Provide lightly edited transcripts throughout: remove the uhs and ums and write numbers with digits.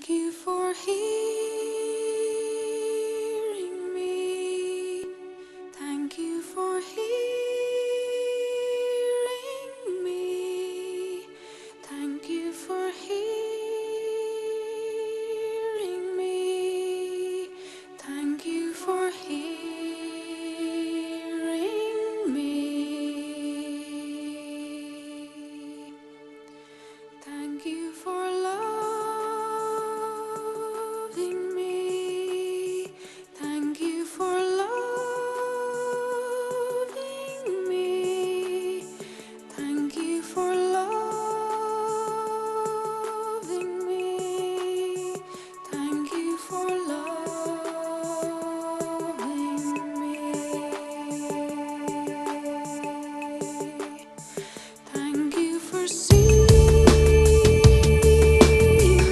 Thank you for hearing me. Thank you for hearing me. Thank you for hearing me. Thank you for hearing me. Thank you for loving me. Thank you for loving me. Thank you for loving me. Thank you for loving me. Thank you for seeing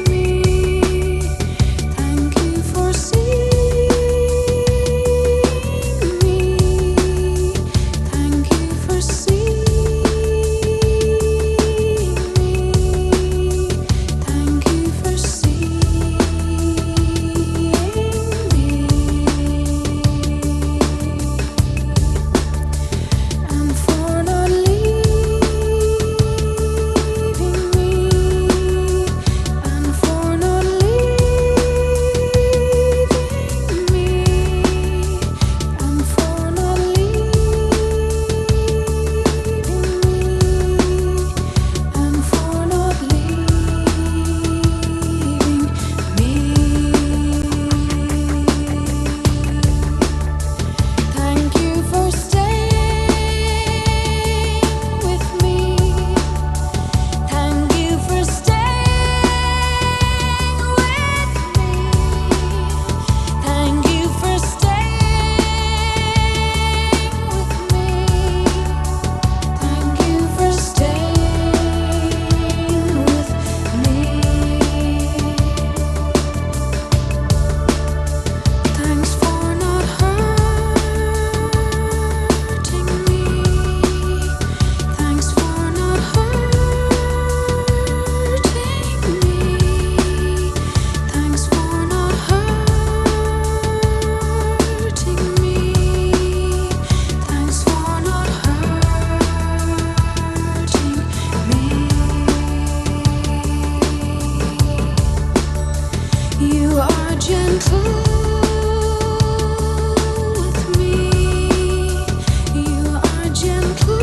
me. Thank you for seeing me. Thank you for seeing me. Thank you for seeing me. And for not leaving me. And for not leaving me. And for not leaving me. And for not leaving me. Thank you for staying with me. Thank you for staying with me. Thank you for staying with me. Thank you for staying with me. Thanks for not hurting me. Thanks for not hurting me. Thanks for not hurting me. Thanks for not hurting me. You are gentle with me. You are gentle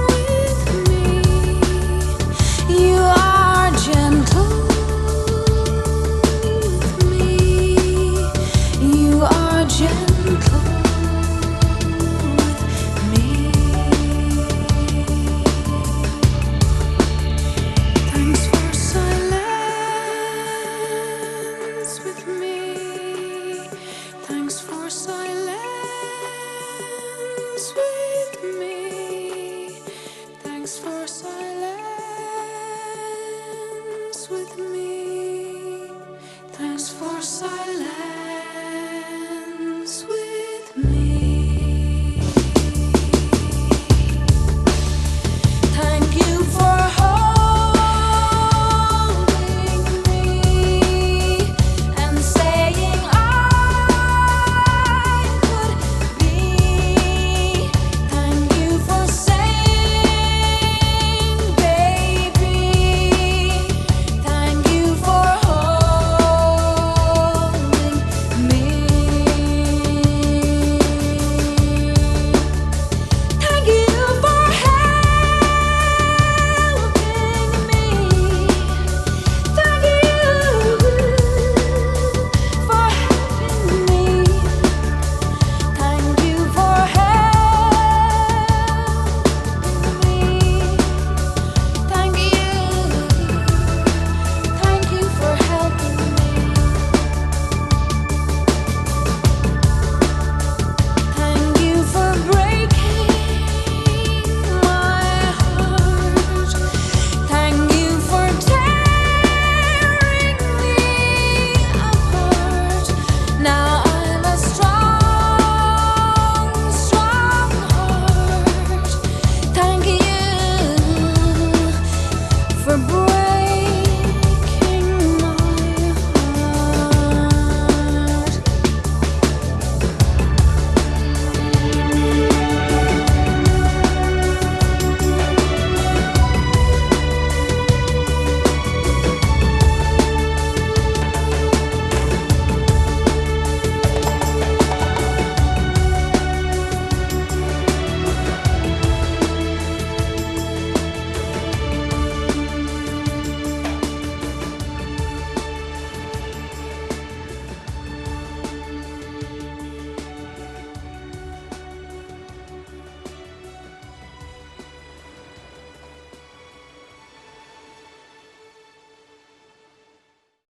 with me. You are gentle with me. You are gentle with me. Thanks for silence with me. Thanks for silence with me. Thanks for silence with me. Thanks for silence.